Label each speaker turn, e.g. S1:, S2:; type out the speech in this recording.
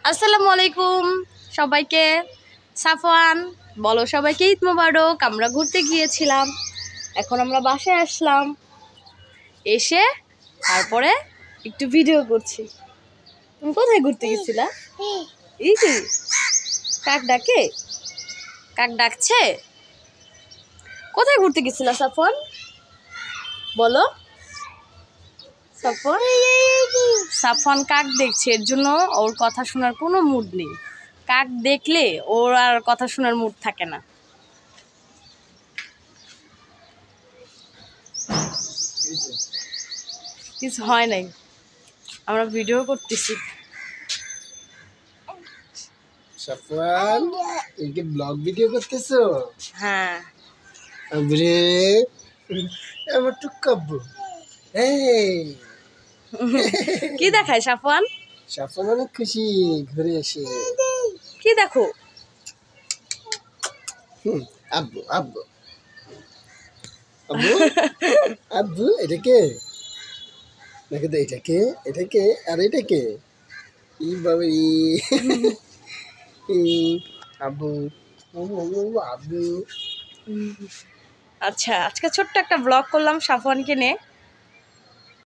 S1: আসসালামু আলাইকুম সবাইকে। সাফওয়ান বলো সবাইকে ঈদ মোবারক। আমরা ঘুরতে গিয়েছিলাম, এখন আমরা বাসায় আসলাম, এসে তারপরে একটু ভিডিও করছি। তুমি কোথায় ঘুরতে গেছিলা? এই কি কাক ডাকে? কাক ডাকছে? কোথায় ঘুরতে গেছিলা সাফওয়ান বলো? সাফওয়ান সাফওয়ান কাক দেখছে, এর জন্য ওর কথা শোনার কোনো মুড নেই। কাক দেখলে ওর আর কথা শোনার মুড থাকে না। কিছু হয় নাই, আমরা ভিডিও করতেছি।
S2: সাফওয়ান, তুমি কি ব্লগ ভিডিও করতেছো?
S1: হ্যাঁ।
S2: আরে আমার তো কাব্বু। এই
S1: কি দেখায় সাফওয়ান?
S2: সাফওয়ান অনেক খুশি ঘুরে এসে।
S1: কি দেখো?
S2: আব্বু আব্বু আব্বু আব্বু, এটা কে? দেখো তো, এটা কে? এটা কে? আর এটা কে? ই বাবা আব্বু আব্বু।
S1: আচ্ছা, আজকে ছোট্ট একটা ব্লগ করলাম সাফওয়ানকে নিয়ে।